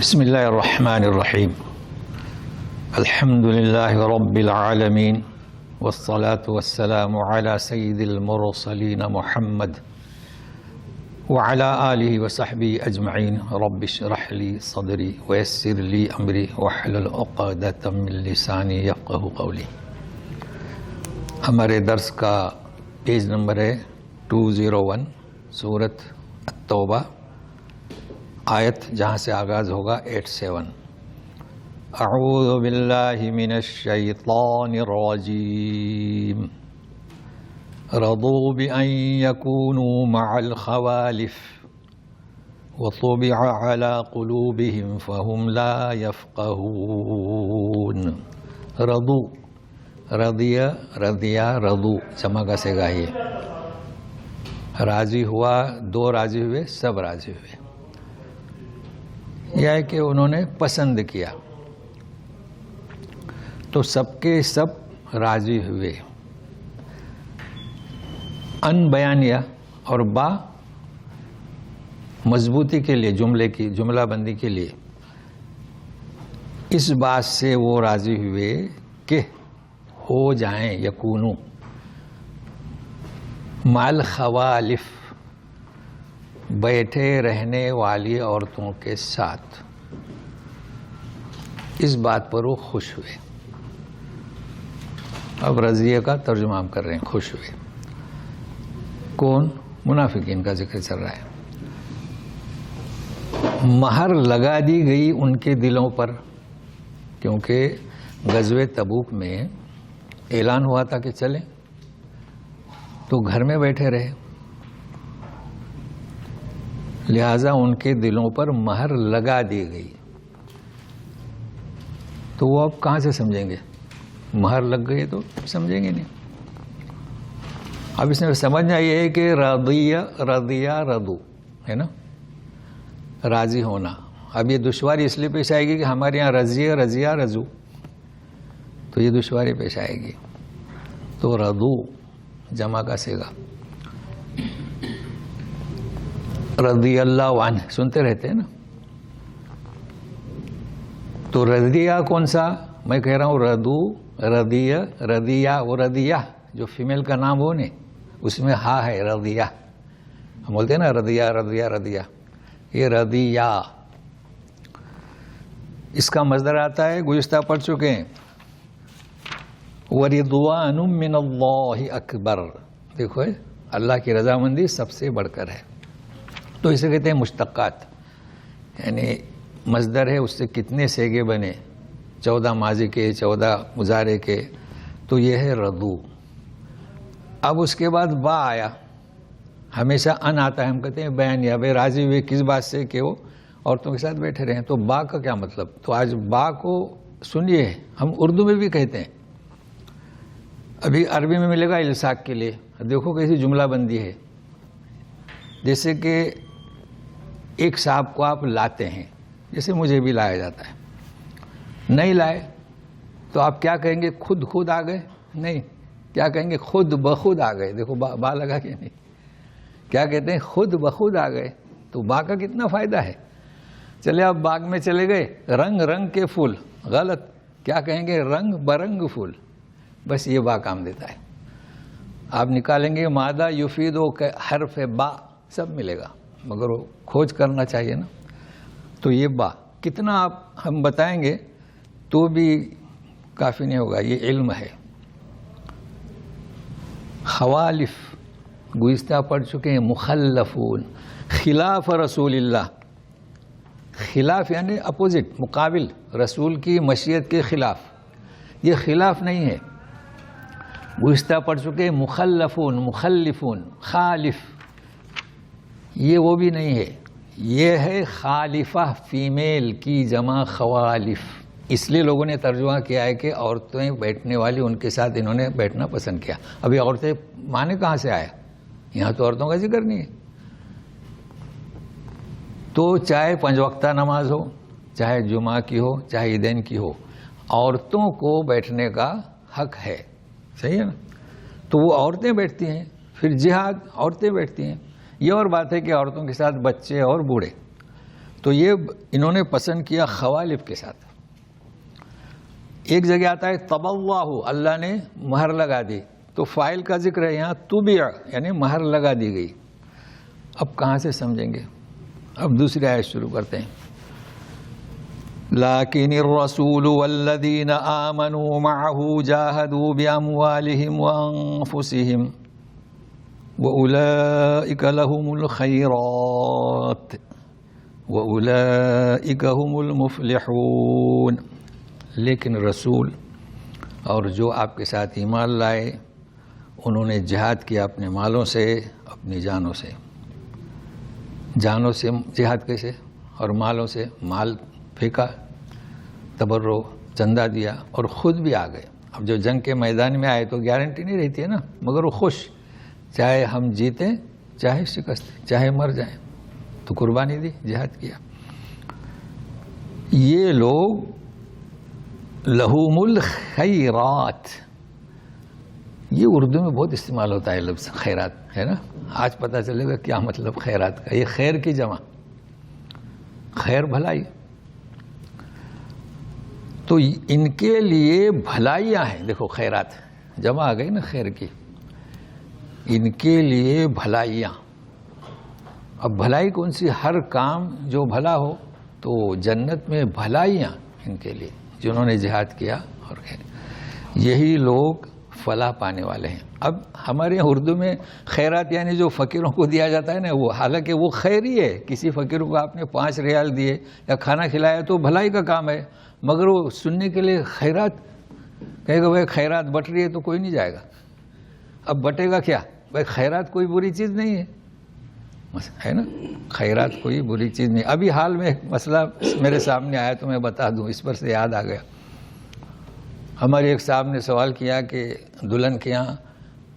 بسم اللہ الرحمن الرحیم الحمد للہ رب العالمین والصلاة والسلام علی سید المرسلین محمد وعلی آلہ وصحبہ اجمعین رب اشرح لی صدری ویسر لی امری واحلل عقدۃ من لسانی یفقہوا قولی۔ ہمارے درس کا پیج نمبر ہے 201 سورۃ التوبہ، آیت جہاں سے آغاز ہوگا 87۔ اعوذ باللہ من الشیطان الرجیم رضوا بأن يكونوا مع الخوالف وطبع على قلوبهم فهم لا يفقهون۔ رضیا رضو جمع کا صیغہ ہے۔ راضی ہوا، دو راضی ہوئے، سب راضی ہوئے۔ یہ ہے کہ انہوں نے پسند کیا تو سب کے سب راضی ہوئے۔ ان بیانیہ اور با مضبوطی کے لیے، جملہ بندی کے لیے، اس بات سے وہ راضی ہوئے کہ ہو جائیں یکونو مال خوالف، بیٹھے رہنے والی عورتوں کے ساتھ۔ اس بات پر وہ خوش ہوئے۔ اب رضیہ کا ترجمہ ہم کر رہے ہیں، خوش ہوئے۔ کون؟ منافقین کا ذکر چل رہا ہے۔ مہر لگا دی گئی ان کے دلوں پر، کیونکہ غزوہ تبوک میں اعلان ہوا تھا کہ چلیں، تو گھر میں بیٹھے رہے، لہذا ان کے دلوں پر مہر لگا دی گئی۔ تو وہ اب کہاں سے سمجھیں گے؟ مہر لگ گئی تو سمجھیں گے نہیں۔ اب اس میں سمجھنا یہ ہے کہ رضیا رضو ہے نا، راضی ہونا۔ اب یہ دشواری اس لیے پیش آئے گی کہ ہمارے یہاں رضیا رضو، تو یہ دشواری پیش آئے گی۔ تو رضو جمع کا صیغہ، رضی اللہ عنہ سنتے رہتے ہیں نا۔ تو رضیہ کون سا؟ میں کہہ رہا ہوں رضیہ وہ رضیہ جو فیمیل کا نام ہو نہیں، اس میں ہا ہے، رضیہ ہم بولتے ہیں نا، رضیہ یہ رضیہ۔ اس کا مصدر آتا ہے، گزشتہ پڑھ چکے ہیں، وَرِضْوَانٌ مِّنَ اللَّهِ أَكْبَرُ۔ دیکھو اللہ کی رضامندی سب سے بڑھ کر ہے۔ تو اسے کہتے ہیں مشتقات، یعنی مصدر ہے، اس سے کتنے صیغے بنے، 14 ماضی کے، 14 مضارع کے، تو یہ ہے رضو۔ اب اس کے بعد با آیا، ہمیشہ ان آتا ہے، ہم کہتے ہیں بیان یا بے راضی ہوئے کس بات سے کہ وہ عورتوں کے ساتھ بیٹھے رہیں۔ تو با کا کیا مطلب؟ تو آج با کو سنیے، ہم اردو میں بھی کہتے ہیں، ابھی عربی میں ملے گا الساق کے لیے۔ دیکھو کیسی جملہ بندی ہے، جیسے کہ ایک صاحب کو آپ لاتے ہیں، جیسے مجھے بھی لایا جاتا ہے۔ نہیں لائے تو آپ کیا کہیں گے؟ خود آ گئے؟ نہیں، کیا کہیں گے؟ خود بخود آ گئے۔ دیکھو با لگا کہ نہیں، کیا کہتے ہیں؟ خود بخود آ گئے۔ تو با کا کتنا فائدہ ہے۔ چلے آپ باغ میں چلے گئے، رنگ کے پھول، غلط، کیا کہیں گے؟ رنگ برنگ پھول۔ بس یہ با کام دیتا ہے۔ آپ نکالیں گے مادہ یفید و حرف با، سب ملے گا، مگر وہ کھوج کرنا چاہیے نا۔ تو یہ با کتنا آپ ہم بتائیں گے تو بھی کافی نہیں ہوگا، یہ علم ہے۔ خوالف گزشتہ پڑھ چکے ہیں، مخلفون خلاف رسول اللہ، خلاف یعنی اپوزٹ، مقابل، رسول کی مشیت کے خلاف۔ یہ خلاف نہیں ہے، گزشتہ پڑھ چکے ہیں مخلفون خالف، یہ وہ بھی نہیں ہے، یہ ہے خالفہ، فیمیل کی جمع خوالف۔ اس لیے لوگوں نے ترجمہ کیا ہے کہ عورتیں بیٹھنے والی، ان کے ساتھ انہوں نے بیٹھنا پسند کیا۔ ابھی عورتیں معنی کہاں سے آیا؟ یہاں تو عورتوں کا ذکر نہیں ہے۔ تو چاہے 5 وقتہ نماز ہو، چاہے جمعہ کی ہو، چاہے عیدین کی ہو، عورتوں کو بیٹھنے کا حق ہے، صحیح ہے نا؟ تو وہ عورتیں بیٹھتی ہیں، پھر جہاد عورتیں بیٹھتی ہیں۔ یہ اور بات ہے کہ عورتوں کے ساتھ بچے اور بوڑھے، تو یہ انہوں نے پسند کیا خوالف کے ساتھ. ایک جگہ آتا ہے طبواہ، اللہ نے مہر لگا دی، تو فاعل کا ذکر ہے یہاں طبع، یعنی مہر لگا دی گئی. اب کہاں سے سمجھیں گے؟ اب دوسری آیت شروع کرتے ہیں. لیکن الرسول والذین آمنوا معه جاہدوا باموالہم وانفسہم وأولئک لهم الخیرات وأولئک هم المفلحون. لیکن رسول اور جو آپ کے ساتھ ایمان لائے انہوں نے جہاد کیا اپنے مالوں سے، اپنی جانوں سے. جانوں سے جہاد کیسے؟ اور مالوں سے، مال پھینکا، تبرع چندہ دیا، اور خود بھی آ گئے. اب جو جنگ کے میدان میں آئے تو گارنٹی نہیں رہتی ہے نا، مگر وہ خوش، چاہے ہم جیتیں چاہے شکست، چاہے مر جائیں، تو قربانی دی، جہاد کیا. یہ لوگ لہم الخیرات، یہ اردو میں بہت استعمال ہوتا ہے لفظ خیرات، ہے نا. آج پتہ چلے گا کیا مطلب خیرات کا. یہ خیر کی جمع، خیر بھلائی. تو ان کے لیے بھلائیاں ہیں. دیکھو خیرات جمع آ گئی نا خیر کی، ان کے لیے بھلائیاں. اب بھلائی کون سی؟ ہر کام جو بھلا ہو. تو جنت میں بھلائیاں ان کے لیے جنہوں نے جہاد کیا. اور یہی لوگ فلاح پانے والے ہیں. اب ہمارے اردو میں خیرات یعنی جو فقیروں کو دیا جاتا ہے نا، وہ حالانکہ وہ خیر ہی ہے. کسی فقیر کو آپ نے 5 ریال دیے یا کھانا کھلایا تو بھلائی کا کام ہے، مگر وہ سننے کے لیے خیرات کہے گا بھائی خیرات بٹ رہی ہے تو کوئی نہیں جائے گا. اب بٹے گا کیا بھائی؟ خیرات کوئی بری چیز نہیں ہے نا، خیرات کوئی بری چیز نہیں. ابھی حال میں ایک مسئلہ میرے سامنے آیا تو میں بتا دوں، اس پر سے یاد آ گیا. ہمارے ایک صاحب نے سوال کیا کہ دلہن کے یہاں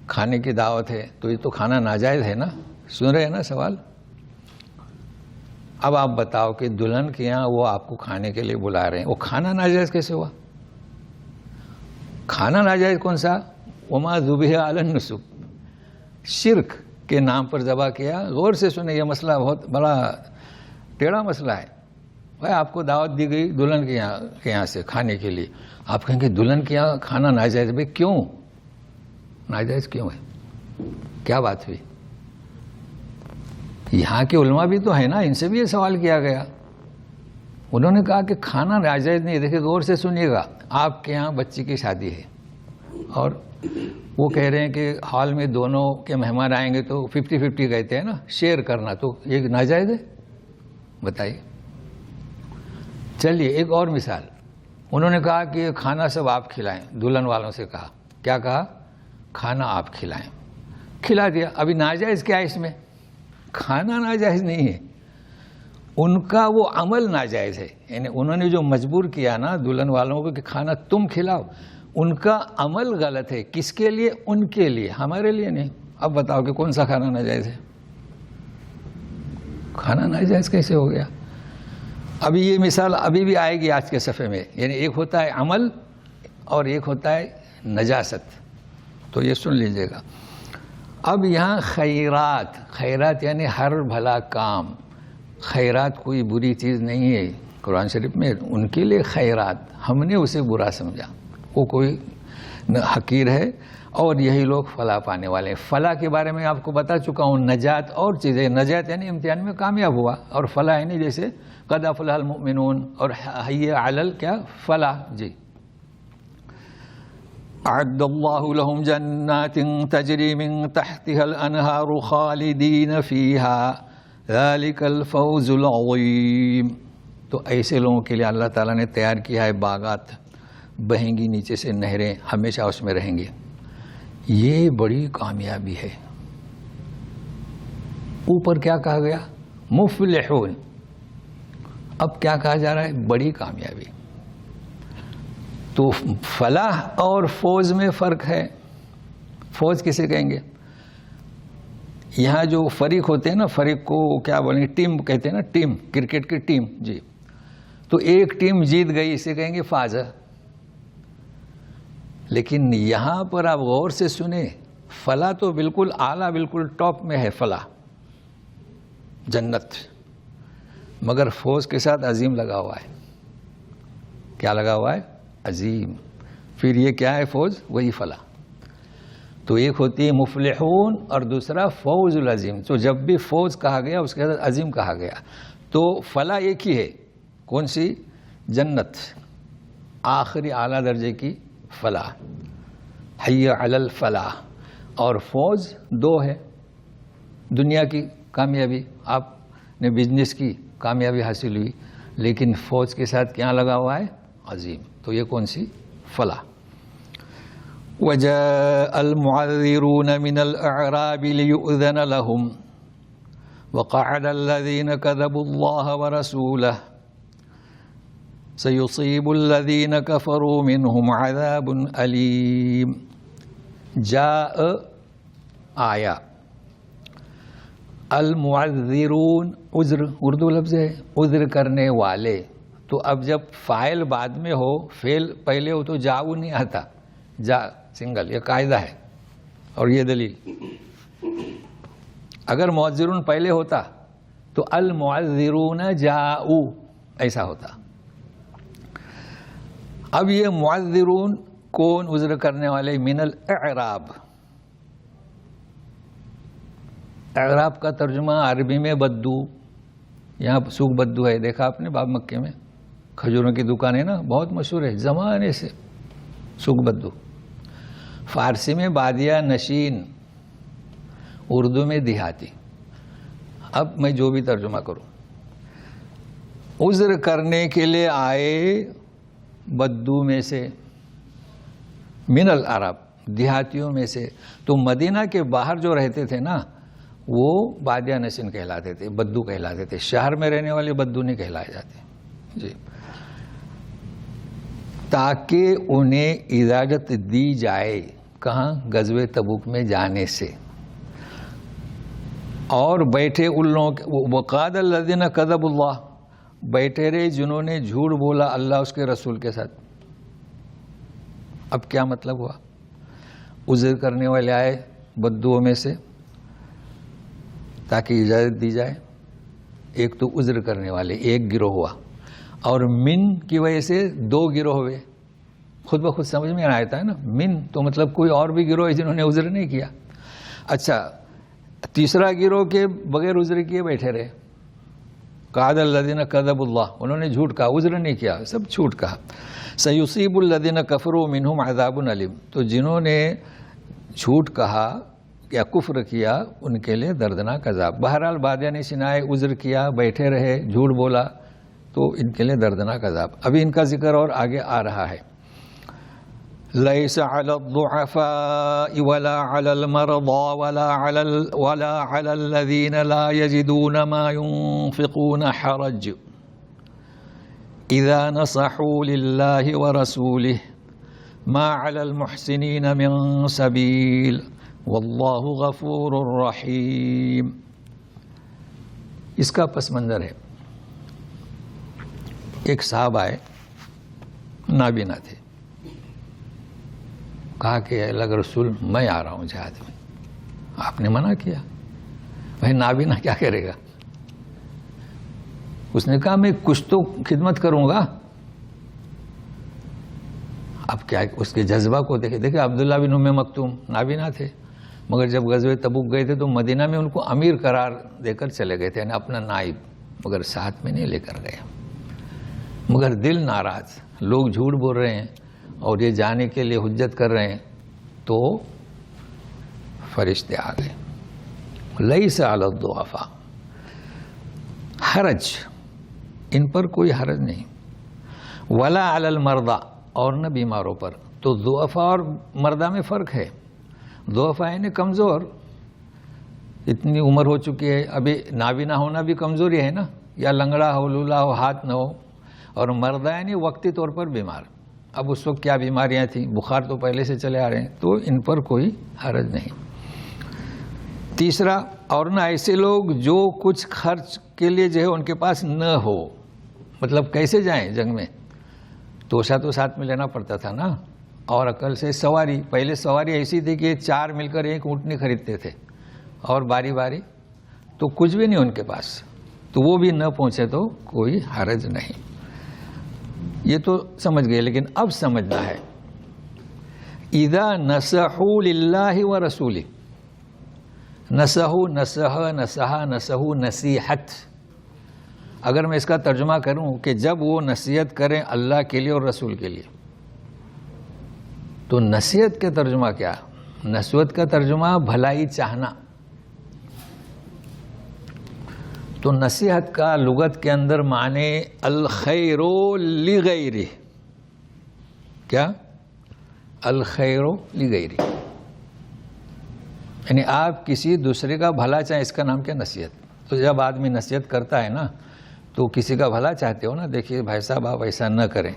کھانے کی دعوت ہے تو یہ تو کھانا ناجائز ہے نا. سن رہے ہیں نا سوال؟ اب آپ بتاؤ کہ دلہن کے یہاں وہ آپ کو کھانے کے لیے بلا رہے ہیں، وہ کھانا ناجائز کیسے ہوا؟ کھانا ناجائز کون سا؟ وما ذبح علی النصب، شرک کے نام پر ذبح کیا. غور سے سنیں، یہ مسئلہ بہت بڑا ٹیڑھا مسئلہ ہے. بھائی آپ کو دعوت دی گئی دلہن کے یہاں سے کھانے کے لیے، آپ کہیں گے دلہن کے یہاں کھانا ناجائز. بھائی کیوں ناجائز کیوں ہے؟ کیا بات ہوئی؟ یہاں کے علماء بھی تو ہے نا، ان سے بھی یہ سوال کیا گیا. انہوں نے کہا کہ کھانا ناجائز نہیں. دیکھیں غور سے سنیے گا، آپ کے یہاں بچی کی شادی ہے اور وہ کہہ رہے ہیں کہ ہال میں دونوں کے مہمان آئیں گے تو 50-50 کہتے ہیں نا، شیئر کرنا، تو یہ ناجائز ہے؟ بتائیے. چلیے ایک اور مثال. انہوں نے کہا کہ کھانا سب آپ کھلائیں. دلہن والوں سے کہا، کیا کہا؟ کھانا آپ کھلائیں. کھلا دیا. ابھی ناجائز کیا ہے اس میں؟ کھانا ناجائز نہیں ہے، ان کا وہ عمل ناجائز ہے. یعنی انہوں نے جو مجبور کیا نا دلہن والوں کو کہ کھانا تم کھلاؤ، ان کا عمل غلط ہے. کس کے لیے؟ ان کے لیے، ہمارے لیے نہیں. اب بتاؤ کہ کون سا کھانا ناجائز ہے؟ کھانا ناجائز کیسے ہو گیا؟ ابھی یہ مثال ابھی بھی آئے گی آج کے صفحے میں. یعنی ایک ہوتا ہے عمل اور ایک ہوتا ہے نجاست. تو یہ سن لیجئے گا. اب یہاں خیرات، خیرات یعنی ہر بھلا کام. خیرات کوئی بری چیز نہیں ہے. قرآن شریف میں ان کے لیے خیرات، ہم نے اسے برا سمجھا، وہ کوئی حقیر ہے. اور یہی لوگ فلاح پانے والے ہیں. فلاح کے بارے میں آپ کو بتا چکا ہوں. نجات اور چیزیں، نجات یعنی امتحان میں کامیاب ہوا، اور فلاح یعنی جیسے قد افلح المؤمنون اور حی علی کیا فلاح. جی اعد اللہ لهم جنات تجری من تحتها الانہار خالدین فیہا ذلک الفوز العظیم. تو ایسے لوگوں کے لیے اللہ تعالیٰ نے تیار کیا ہے باغات، بہیں گی نیچے سے نہریں، ہمیشہ اس میں رہیں گے. یہ بڑی کامیابی ہے. اوپر کیا کہا گیا؟ مفلحون. اب کیا کہا جا رہا ہے؟ بڑی کامیابی. تو فلاح اور فوز میں فرق ہے. فوز کسے کہیں گے؟ یہاں جو فریق ہوتے ہیں نا، فریق کو کیا بولیں گے؟ ٹیم کہتے ہیں نا، ٹیم، کرکٹ کی ٹیم. جی تو ایک ٹیم جیت گئی، اسے کہیں گے فاز. لیکن یہاں پر آپ غور سے سنیں، فلاح تو بالکل اعلیٰ، بالکل ٹاپ میں ہے فلاح، جنت. مگر فوز کے ساتھ عظیم لگا ہوا ہے. کیا لگا ہوا ہے؟ عظیم. پھر یہ کیا ہے فوز؟ وہی فلاح. تو ایک ہوتی ہے مفلحون اور دوسرا فوز العظیم. تو جب بھی فوز کہا گیا اس کے ساتھ عظیم کہا گیا. تو فلاح ایک ہی ہے. کون سی؟ جنت، آخری اعلیٰ درجے کی فلاح، حی علی الفلاح. اور فوز دو ہے، دنیا کی کامیابی، آپ نے بزنس کی کامیابی حاصل ہوئی، لیکن فوج کے ساتھ کیا لگا ہوا ہے؟ عظیم. تو یہ کون سی؟ فلاح. وَجَاءَ الْمُعَذِّرُونَ مِنَ الْأَعْرَابِ لِيُؤْذَنَ لَهُمْ وَقَعَدَ الَّذِينَ كَذَبُوا اللَّهَ وَرَسُولَهُ سَيُصِيبُ الَّذِينَ كَفَرُوا مِنْهُمْ عَذَابٌ أَلِيمٌ. جاء آیا، المعذرون عذر اردو لفظ ہے، عذر کرنے والے. تو اب جب فاعل بعد میں ہو، فعل پہلے ہو تو جاؤ نہیں آتا، جا سنگل، یہ قاعدہ ہے اور یہ دلیل. اگر معذرون پہلے ہوتا تو المعذرون جاؤ ایسا ہوتا. اب یہ معذرون کون عذر کرنے والے؟ من الاعراب. اعراب کا ترجمہ عربی میں بدو، یہاں سوکھ بدو ہے، دیکھا آپ نے باب مکے میں کھجوروں کی دکان ہے نا، بہت مشہور ہے زمانے سے سوکھ بدو. فارسی میں بادیہ نشین، اردو میں دیہاتی. اب میں جو بھی ترجمہ کروں، عذر کرنے کے لیے آئے بدو میں سے، من العرب دیہاتیوں میں سے. تو مدینہ کے باہر جو رہتے تھے نا وہ بادیہ نشین کہلاتے تھے، بدو کہلاتے تھے. شہر میں رہنے والے بدو نہیں کہلائے جاتے جی. تاکہ انہیں اجازت دی جائے کہاں؟ غزوہ تبوک میں جانے سے. اور بیٹھے ان لوگوں کے، وقاد الذین کذبوا اللہ، بیٹھے رہے جنہوں نے جھوٹ بولا اللہ اس کے رسول کے ساتھ. اب کیا مطلب ہوا؟ عذر کرنے والے آئے بدوؤں میں سے تاکہ اجازت دی جائے. ایک تو عذر کرنے والے ایک گروہ ہوا، اور من کی وجہ سے دو گروہ ہوئے. خود بخود سمجھ میں آتا ہے نا، من تو مطلب کوئی اور بھی گروہ ہے جنہوں نے عذر نہیں کیا. اچھا، تیسرا گروہ کے بغیر عذر کیے بیٹھے رہے. قال الذین کذبوا اللہ، انہوں نے جھوٹ کہا، عذر نہیں کیا، سب جھوٹ کہا. سیصیب الذین کفروا منہم عذاب علیم، تو جنہوں نے جھوٹ کہا یا کفر کیا ان کے لیے دردناک عذاب. بہرحال بادیہ نشین آئے، عذر کیا، بیٹھے رہے، جھوٹ بولا، تو ان کے لیے دردناک عذاب. ابھی ان کا ذکر اور آگے آ رہا ہے. لیس علی الضعفاء ولا علی المرضى ولا علی الذین لا یجدون ما ينفقون حرج اذا نصحوا للہ ورسولہ ما علی المحسنین من سبیل واللہ غفور رحیم. اس کا پس منظر ہے، ایک صاحب آئے، نابینا تھے. کہا کہ اللہ کے رسول میں آ رہا ہوں جہاد میں. آپ نے منع کیا. بھائی نابینا کیا کرے گا؟ اس نے کہا میں کچھ تو خدمت کروں گا. اب کیا اس کے جذبہ کو دیکھے عبداللہ بن ام مکتوم نابینا تھے، مگر جب غزوہ تبوک گئے تھے تو مدینہ میں ان کو امیر قرار دے کر چلے گئے تھے، یعنی اپنا نائب، مگر ساتھ میں نہیں لے کر گئے. مگر دل ناراض، لوگ جھوٹ بول رہے ہیں اور یہ جانے کے لیے حجت کر رہے ہیں. تو فرشتے آ گئے. لیس علی الضعفاء حرج، ان پر کوئی حرج نہیں، ولا علی المرضى، اور نہ بیماروں پر. تو ضعفاء اور مردہ میں فرق ہے. ضعفاء یعنی کمزور، اتنی عمر ہو چکی ہے، ابھی نابینا ہونا بھی کمزوری ہے نا، یا لنگڑا ہو، لولا ہو، ہاتھ نہ ہو. اور مردہ یعنی وقتی طور پر بیمار. اب اس وقت کیا بیماریاں تھیں، بخار تو پہلے سے چلے آ رہے ہیں، تو ان پر کوئی حرج نہیں. تیسرا، اور نہ ایسے لوگ جو کچھ خرچ کے لیے جو ہے ان کے پاس نہ ہو. مطلب کیسے جائیں جنگ میں؟ توشہ تو ساتھ میں لینا پڑتا تھا نا، اور عقل سے سواری. پہلے سواری ایسی تھی کہ 4 مل کر ایک اونٹنی خریدتے تھے، اور باری باری، تو کچھ بھی نہیں ان کے پاس. تو وہ بھی نہ پہنچے تو کوئی حرج نہیں. یہ تو سمجھ گئے، لیکن اب سمجھنا ہے اذا نصحوا للہ ورسولہ. نصحوا، نصح، نصحا، نصحوا، نصیحت. اگر میں اس کا ترجمہ کروں کہ جب وہ نصیحت کریں اللہ کے لیے اور رسول کے لیے، تو نصیحت کا ترجمہ کیا؟ نصیحت کا ترجمہ بھلائی چاہنا. تو نصیحت کا لغت کے اندر معنی الخیر لغیرہ. کیا؟ الخیر لغیرہ، یعنی آپ کسی دوسرے کا بھلا چاہیں، اس کا نام کیا؟ نصیحت. تو جب آدمی نصیحت کرتا ہے نا تو کسی کا بھلا چاہتے ہو نا، دیکھیے بھائی صاحب آپ ایسا نہ کریں،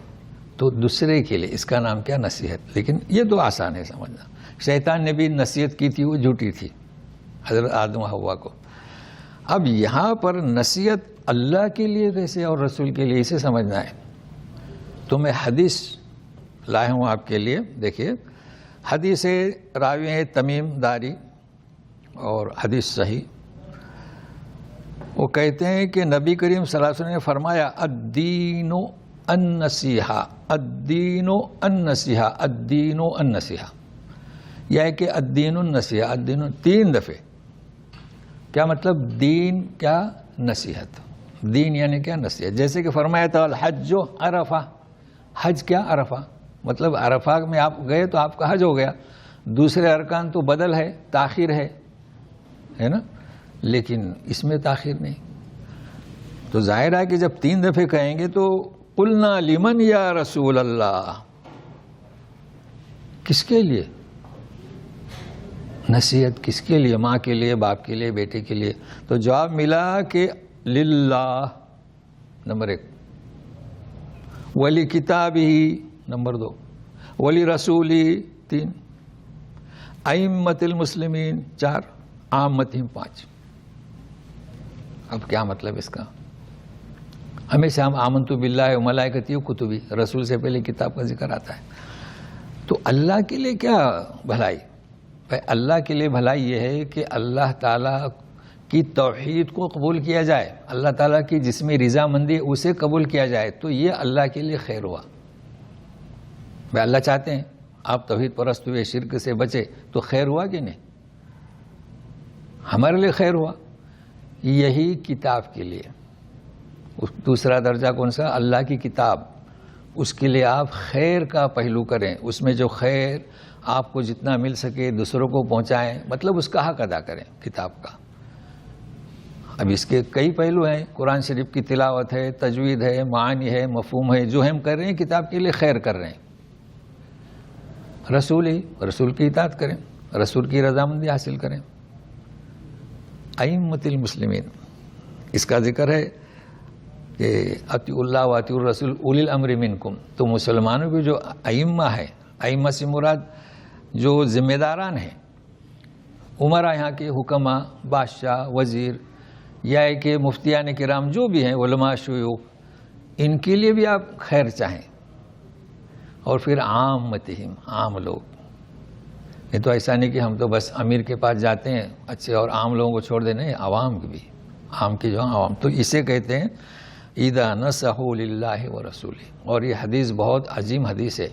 تو دوسرے کے لیے، اس کا نام کیا؟ نصیحت. لیکن یہ تو آسان ہے سمجھنا. شیطان نے بھی نصیحت کی تھی، وہ جھوٹی تھی حضرت آدم و حوا کو. اب یہاں پر نصیحت اللہ کے لیے کیسے اور رسول کے لیے، اسے سمجھنا ہے. تو میں حدیث لائے ہوں آپ کے لیے. دیکھیے حدیث راوی ہے تمیم داری اور حدیث صحیح. وہ کہتے ہیں کہ نبی کریم صلی اللہ علیہ وسلم نے فرمایا الدین النصیحہ، الدین النصیحہ، الدین النصیحہ. یہ ہے کہ الدین النصیحہ، الدین 3 دفعے. کیا مطلب؟ دین کیا؟ نصیحت. دین یعنی کیا؟ نصیحت. جیسے کہ فرمایا تھا الحج عرفہ. حج کیا؟ عرفہ. مطلب عرفہ میں آپ گئے تو آپ کا حج ہو گیا. دوسرے ارکان تو بدل ہے، تاخیر ہے نا، لیکن اس میں تاخیر نہیں. تو ظاہر ہے کہ جب 3 دفعے کہیں گے تو قلنا لمن یا رسول اللہ، کس کے لیے نصیحت؟ کس کے لیے؟ ماں کے لیے، باپ کے لیے، بیٹے کے لیے. تو جواب ملا کہ للہ نمبر 1، ولی کتابہ نمبر 2، ولی رسولہ 3، ائمۃ المسلمین 4، عامتہم 5. اب کیا مطلب اس کا؟ ہمیشہ ہم آمنت باللہ و ملائکتہ و کتبہ، رسول سے پہلے کتاب کا ذکر آتا ہے. تو اللہ کے لیے کیا بھلائی؟ بھائی اللہ کے لیے بھلائی یہ ہے کہ اللہ تعالیٰ کی توحید کو قبول کیا جائے، اللہ تعالیٰ کی جس میں رضامندی اسے قبول کیا جائے. تو یہ اللہ کے لیے خیر ہوا. بھائی اللہ چاہتے ہیں آپ توحید پرست ہوئے، شرک سے بچے، تو خیر ہوا کہ نہیں؟ ہمارے لیے خیر ہوا. یہی کتاب کے لیے دوسرا درجہ کون سا؟ اللہ کی کتاب. اس کے لیے آپ خیر کا پہلو کریں، اس میں جو خیر آپ کو جتنا مل سکے دوسروں کو پہنچائیں، مطلب اس کا حق ادا کریں کتاب کا. اب اس کے کئی پہلو ہیں. قرآن شریف کی تلاوت ہے، تجوید ہے، معانی ہے، مفہوم ہے. جو ہم کر رہے ہیں کتاب کے لیے خیر کر رہے ہیں. رسول کی اطاعت کریں، رسول کی رضامندی حاصل کریں. ائمۃ المسلمین، اس کا ذکر ہے کہ اطیعوا اللہ و اطیعوا الرسول اولی الامر منکم. تو مسلمانوں کی جو ائمہ ہے، ائمہ سے مراد جو ذمہ داران ہیں، عمرا یہاں کے حکما، بادشاہ، وزیر، یا کہ مفتیان کرام جو بھی ہیں، علماء، شیوخ، ان کے لیے بھی آپ خیر چاہیں. اور پھر عامتہم، عام لوگ. یہ تو ایسا نہیں کہ ہم تو بس امیر کے پاس جاتے ہیں اچھے اور عام لوگوں کو چھوڑ دینے، عوام کی بھی، عام کی جو عوام. تو اسے کہتے ہیں اذا نصحوا للہ ورسولہ. اور یہ حدیث بہت عظیم حدیث ہے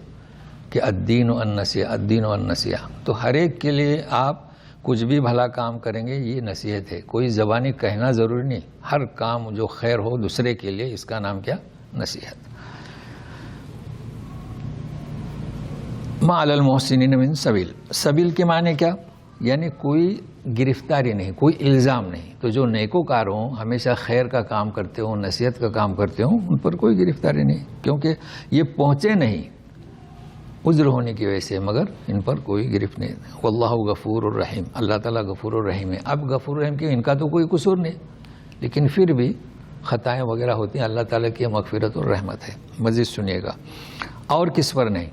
کہ الدین النصیحہ، الدین النصیحہ. تو ہر ایک کے لیے آپ کچھ بھی بھلا کام کریں گے یہ نصیحت ہے. کوئی زبانی کہنا ضروری نہیں، ہر کام جو خیر ہو دوسرے کے لیے، اس کا نام کیا؟ نصیحت. ما علی المحسنین من سبیل. سبیل کے معنی کیا؟ یعنی کوئی گرفتاری نہیں، کوئی الزام نہیں. تو جو نیکوکار ہوں، ہمیشہ خیر کا کام کرتے ہوں، نصیحت کا کام کرتے ہوں، ان پر کوئی گرفتاری نہیں، کیونکہ یہ پہنچے نہیں عذر ہونے کی وجہ سے، مگر ان پر کوئی گرفت نہیں. واللہ غفور الرحیم. اللہ تعالیٰ غفور الرحیم ہے. اب غفور الرحیم کی ان کا تو کوئی قصور نہیں، لیکن پھر بھی خطائیں وغیرہ ہوتی ہیں. اللہ تعالیٰ کی مغفرت اور رحمت ہے. مزید سنیے گا. اور کس پر نہیں؟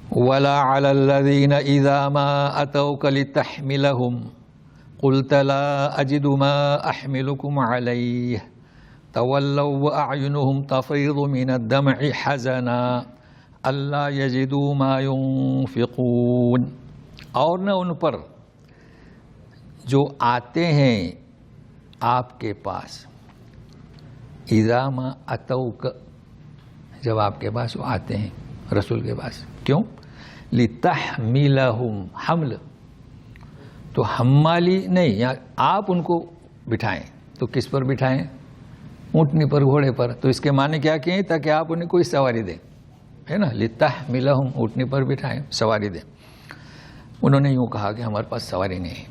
وَلَا عَلَى الَّذِينَ إِذَا مَا أَتَوْكَ لِتَحْمِلَهُمْ قُلْتَ لَا أَجِدُ مَا أَحْمِلُكُمْ عَلَيْهِ تَوَلَّوْا وَأَعْيُنُهُمْ تَفِيضُ مِنَ الدَّمْعِ حَزَنًا أَلَّا يَجِدُوا مَا يُنْفِقُونَ. اور نہ ان پر جو آتے ہیں آپ کے پاس، اذا ما اتوک، جب آپ کے پاس وہ آتے ہیں رسول کے پاس، کیوں؟ لتحملہم، حمل تو حمالی نہیں، یہاں آپ ان کو بٹھائیں، تو کس پر بٹھائیں؟ اونٹنی پر، گھوڑے پر. تو اس کے معنی کیا کیے؟ تاکہ آپ انہیں کوئی سواری دیں، ہے نا. لتحملہم، اونٹنی پر بٹھائیں، سواری دیں. انہوں نے یوں کہا کہ ہمارے پاس سواری نہیں ہے.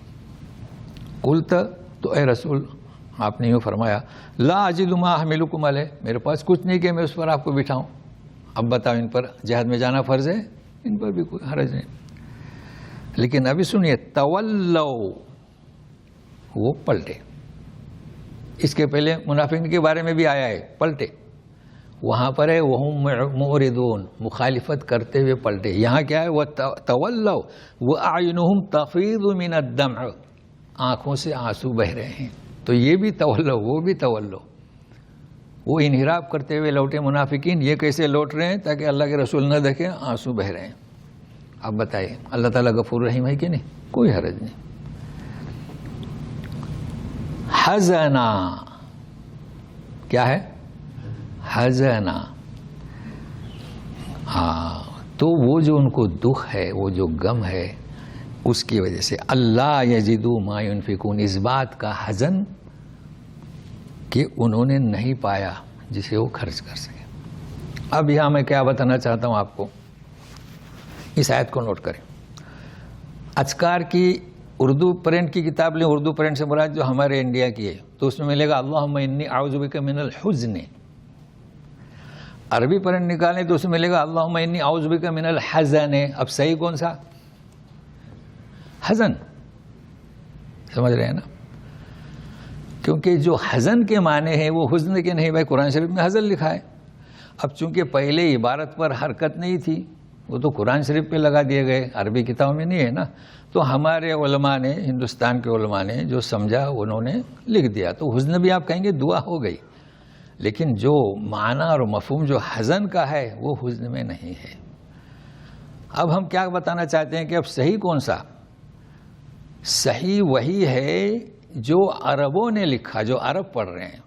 قلت، تو اے رسول آپ نے یوں فرمایا، لا اجد ما احملکم علیہ، میرے پاس کچھ نہیں کہ میں اس پر آپ کو بٹھاؤں. اب بتاؤ، ان پر جہاد میں جانا فرض ہے؟ ان پر بھی کوئی حرج نہیں. لیکن ابھی سنیے، تولو، وہ پلٹے. اس کے پہلے منافقین کے بارے میں بھی آیا ہے، پلٹے. وہاں پر ہے وہم معرضون، مخالفت کرتے ہوئے پلٹے. یہاں کیا ہے؟ وہ تولو واعینہم تفیض من الدمع، آنکھوں سے آنسو بہ رہے ہیں. تو یہ بھی تولو، وہ بھی تولو. وہ انحراف کرتے ہوئے لوٹے منافقین. یہ کیسے لوٹ رہے ہیں؟ تاکہ اللہ کے رسول نہ دیکھیں، آنسو بہ رہے ہیں. اب بتائیے، اللہ تعالیٰ غفور رحیم ہے کہ نہیں؟ کوئی حرج نہیں. حزنا، کیا ہے؟ حزنا. ہاں، تو وہ جو ان کو دکھ ہے، وہ جو غم ہے، اس کی وجہ سے اللہ یجدوا ما ينفقون، اس بات کا حزن کہ انہوں نے نہیں پایا جسے وہ خرچ کر سکے. اب یہاں میں کیا بتانا چاہتا ہوں آپ کو، اس آیت کو نوٹ کریں. اذکار کی اردو پرنٹ کی کتاب لیں، اردو پرنٹ سے مراد جو ہمارے انڈیا کی ہے، تو اس میں ملے گا اللہم انی اعوذ بک من الحزن. عربی پرنٹ نکالیں تو اس میں ملے گا اللہم انی اعوذ بک من الحزن. اب صحیح کون سا؟ حزن. سمجھ رہے ہیں نا؟ کیونکہ جو حزن کے معنی ہے وہ حزن کے نہیں. بھائی قرآن شریف میں حزن لکھا ہے. اب چونکہ پہلے عبارت پر حرکت نہیں تھی، وہ تو قرآن شریف پہ لگا دیے گئے، عربی کتابوں میں نہیں ہے نا. تو ہمارے علماء نے، ہندوستان کے علماء نے جو سمجھا انہوں نے لکھ دیا. تو حزن بھی آپ کہیں گے دعا ہو گئی، لیکن جو معنی اور مفہوم جو حزن کا ہے وہ حزن میں نہیں ہے. اب ہم کیا بتانا چاہتے ہیں کہ اب صحیح کون سا؟ صحیح وہی ہے جو عربوں نے لکھا، جو عرب پڑھ رہے ہیں.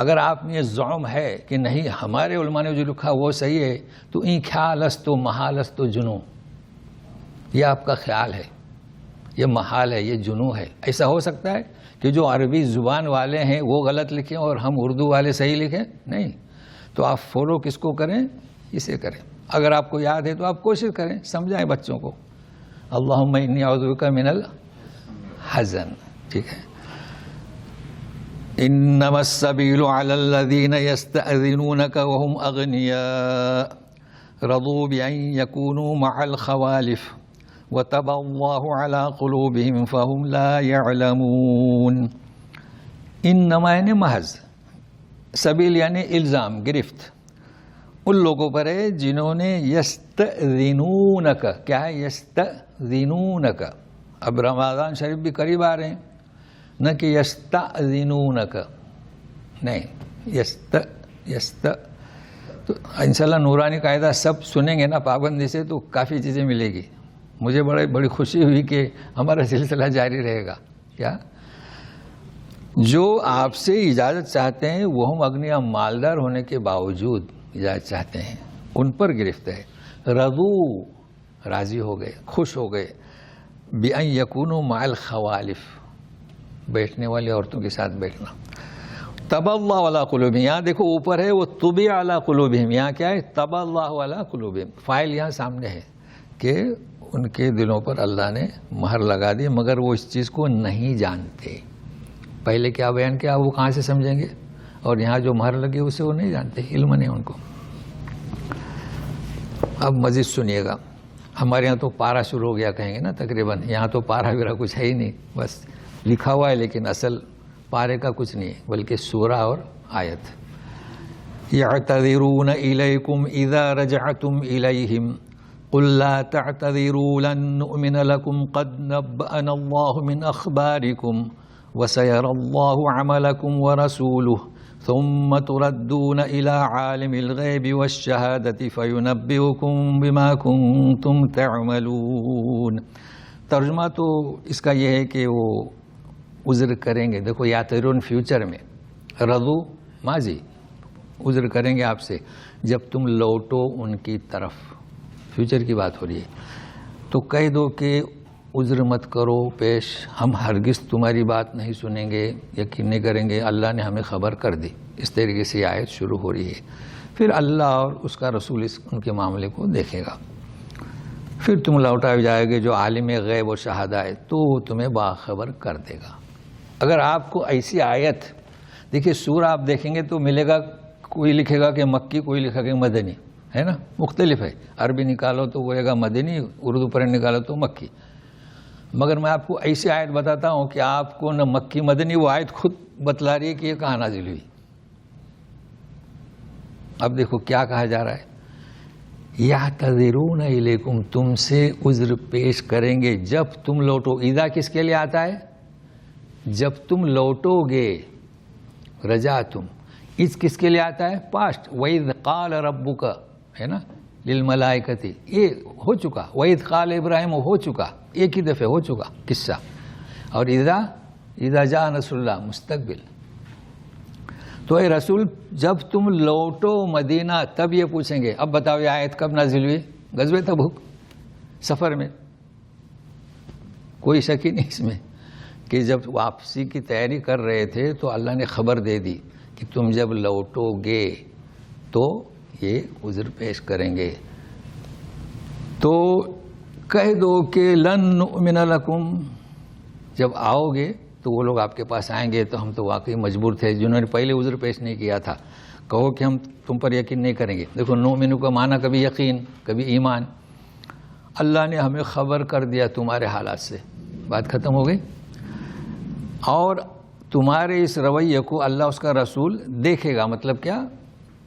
اگر آپ میں یہ زعم ہے کہ نہیں ہمارے علماء نے جو لکھا وہ صحیح ہے، تو این خیالست و محالست و جنوں، یہ آپ کا خیال ہے، یہ محال ہے، یہ جنوں ہے. ایسا ہو سکتا ہے کہ جو عربی زبان والے ہیں وہ غلط لکھیں اور ہم اردو والے صحیح لکھیں؟ نہیں. تو آپ فالو کس کو کریں؟ اسے کریں. اگر آپ کو یاد ہے تو آپ کوشش کریں، سمجھائیں بچوں کو. اللہم انی اعوذ بک من الحزن. ٹھیک ہے. انما السبیل علی الذین یستأذنونک وهم اغنیاء رضوا بأن یکونوا مع الخوالف وطبع اللہ علی قلوبهم فهم لا يعلمون. انما یعنی محض، سبیل یعنی الزام، گرفت ان لوگوں پر ہے جنہوں نے یستأذنونک. کیا ہے یستأذنونک؟ اب رمضان شریف بھی قریب آ رہے ہیں، نہ کہ یستأذنونک، نہیں، تو انشاءاللہ نورانی قاعدہ سب سنیں گے نا پابندی سے تو کافی چیزیں ملے گی. مجھے بڑی خوشی ہوئی کہ ہمارا سلسلہ جاری رہے گا. کیا؟ جو آپ سے اجازت چاہتے ہیں وہ ہم اغنیا، مالدار ہونے کے باوجود اجازت چاہتے ہیں، ان پر گرفت ہے. رضو، راضی ہو گئے، خوش ہو گئے. بأن یکونوا مع الخوالف، بیٹھنے والی عورتوں کے ساتھ بیٹھنا. طبع اللہ علی قلوبہم، یہاں دیکھو اوپر ہے وہ طبع علی قلوبہم، یہاں کیا ہے؟ طبع اللہ علی قلوبہم. فائل یہاں سامنے ہے کہ ان کے دلوں پر اللہ نے مہر لگا دی، مگر وہ اس چیز کو نہیں جانتے. پہلے کیا بیان کیا، وہ کہاں سے سمجھیں گے؟ اور یہاں جو مہر لگی اسے وہ نہیں جانتے، علم نہیں ان کو. اب مزید سنیے گا. ہمارے یہاں تو پارا شروع ہو گیا کہیں گے نا تقریباً. یہاں تو پارا ویرا کچھ ہے ہی نہیں، بس لکھا ہوا ہے لیکن اصل پارے کا کچھ نہیں ہے، بلکہ سورہ اور آیت. یعتذرون الیکم اذا رجعتم الیہم قل لا تعتذروا لن نؤمن لکم قد نبأنا اللہ من اخبارکم وسيرى الله عملكم ورسوله ثم تردون إلى عالم الغيب والشهادة فينبئكم بما كنتم تعملون. ترجمہ تو اس کا یہ ہے کہ وہ عذر کریں گے. دیکھو یاترون فیوچر میں، رضو ماضی، عذر کریں گے آپ سے جب تم لوٹو ان کی طرف. فیوچر کی بات ہو رہی ہے. تو کہہ دو کہ عذر مت کرو پیش، ہم ہرگز تمہاری بات نہیں سنیں گے، یقین نہیں کریں گے، اللہ نے ہمیں خبر کر دی. اس طریقے سے یہ آیت شروع ہو رہی ہے. پھر اللہ اور اس کا رسول ان کے معاملے کو دیکھے گا. پھر تم لوٹائے جائے گے جو عالم غیب و شہادہ ہے، تو وہ تمہیں باخبر کر دے گا. اگر آپ کو ایسی آیت دیکھیے، سورہ آپ دیکھیں گے تو ملے گا، کوئی لکھے گا کہ مکی، کوئی لکھے گا مدنی، ہے نا، مختلف ہے. عربی نکالو تو وہ گا مدنی، اردو پر نکالو تو مکی. مگر میں آپ کو ایسی آیت بتاتا ہوں کہ آپ کو نہ مکی مدنی، وہ آیت خود بتلا رہی ہے کہ یہ کہاں نازل ہوئی. اب دیکھو کیا کہا جا رہا ہے، یعتذرون الیکم، تم سے عذر پیش کریں گے جب تم لوٹو. اذا کس کے لیے آتا ہے؟ جب تم لوٹو گے. رجعتم اس کس کے لیے آتا ہے؟ پاسٹ. وَإِذْ قَالَ رَبُّكَ ہے نا لِلْمَلَائِكَةِ، یہ ہو چکا. وَإِذْ قَالَ ابراہیم ہو چکا، ایک ہی دفعہ ہو چکا قصہ. اور اذا جاء نصر اللہ مستقبل. تو اے رسول جب تم لوٹو مدینہ تب یہ پوچھیں گے. اب بتاؤ یہ آیت کب نازل ہوئی؟ غزوہ تبوک، سفر میں. کوئی شک ہی نہیں اس میں کہ جب واپسی کی تیاری کر رہے تھے تو اللہ نے خبر دے دی کہ تم جب لوٹو گے تو یہ عذر پیش کریں گے. تو کہہ دو کہ لن نؤمن لکم، جب آؤ گے تو وہ لوگ آپ کے پاس آئیں گے تو ہم تو واقعی مجبور تھے جنہوں نے پہلے عذر پیش نہیں کیا تھا. کہو کہ ہم تم پر یقین نہیں کریں گے. دیکھو نؤمن کا معنی کبھی یقین، کبھی ایمان. اللہ نے ہمیں خبر کر دیا تمہارے حالات سے، بات ختم ہو گئی. اور تمہارے اس رویے کو اللہ اس کا رسول دیکھے گا. مطلب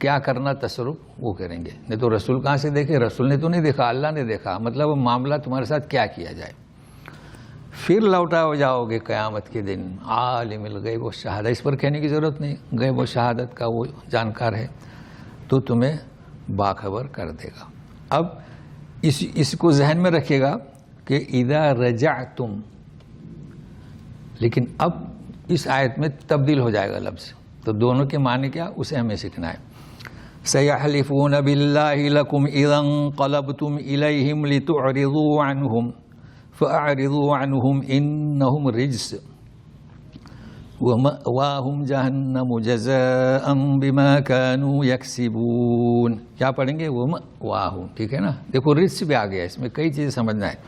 کیا کرنا تصرف وہ کریں گے. نہیں تو رسول کہاں سے دیکھے؟ رسول نے تو نہیں دیکھا، اللہ نے دیکھا. مطلب معاملہ تمہارے ساتھ کیا کیا جائے. پھر لوٹا ہو جاؤ گے قیامت کے دن عالم الغیب و شہادہ. اس پر کہنے کی ضرورت نہیں، غیب و شہادت کا وہ جانکار ہے، تو تمہیں باخبر کر دے گا. اب اس کو ذہن میں رکھے گا کہ اذا رجعتم، لیکن اب اس آیت میں تبدیل ہو جائے گا لفظ. تو دونوں کے معنی کیا اسے ہمیں سیکھنا ہے. سَيَحْلِفُونَ بِاللَّهِ لَكُمْ إِذَا انقَلَبْتُمْ إِلَيْهِمْ لِتُعْرِضُوا عَنْهُمْ فَأَعْرِضُوا عَنْهُمْ إِنَّهُمْ رِجْسٌ وَمَأْوَاهُمْ جَهَنَّمُ جَزَاءً بِمَا كَانُوا يَكْسِبُونَ. کیا پڑھیں گے؟ وَمَأْوَاهُمْ. ٹھیک ہے نا. دیکھو رجس بھی آ گیا، اس میں کئی چیزیں سمجھنا ہے.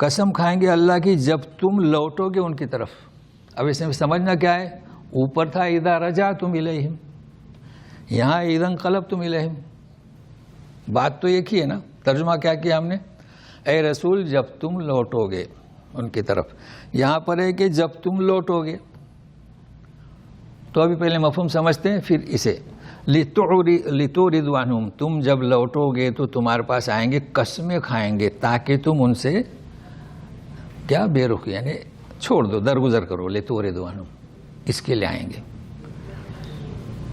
قسم کھائیں گے اللہ کی جب تم لوٹو گے ان کی طرف. اب اس میں سمجھنا کیا ہے؟ اوپر تھا اذا رجعتم الیہم، یہاں اذا انقلبتم الیہم. بات تو ایک ہی ہے نا. ترجمہ کیا کیا ہم نے؟ اے رسول جب تم لوٹو گے ان کی طرف. یہاں پر ہے کہ جب تم لوٹو گے. تو ابھی پہلے مفہوم سمجھتے ہیں پھر اسے. لتعرضوا عنہم، تم جب لوٹو گے تو تمہارے پاس آئیں گے، قسمیں کھائیں گے تاکہ تم ان سے کیا بے رخی، یعنی چھوڑ دو، درگزر کرو. لتعرضوا عنہم اس کے لیے آئیں گے.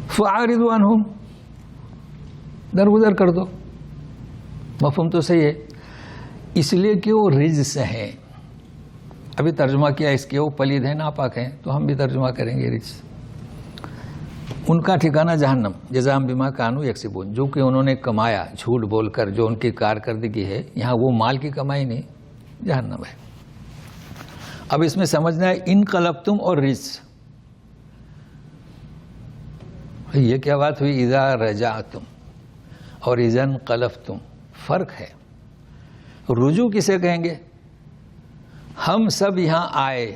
فاعرضوا عنہم درگزر کر دو. مفہوم تو صحیح ہے. اس لیے کہ وہ رجس ہیں. ابھی ترجمہ کیا اس کے، وہ پلید ہیں، ناپاک ہیں، تو ہم بھی ترجمہ کریں گے رجس. ان کا ٹھکانہ جہنم، جزاء بما کانوا یکسبون، جو کہ انہوں نے کمایا جھوٹ بول کر، جو ان کی کارکردگی ہے. یہاں وہ مال کی کمائی نہیں، جہنم ہے. اب اس میں سمجھنا ہے انقلبتم اور رجس. یہ کیا بات ہوئی؟ اذا رجعتم اور اذا انقلبتم، فرق ہے. رجوع کسے کہیں گے؟ ہم سب یہاں آئے،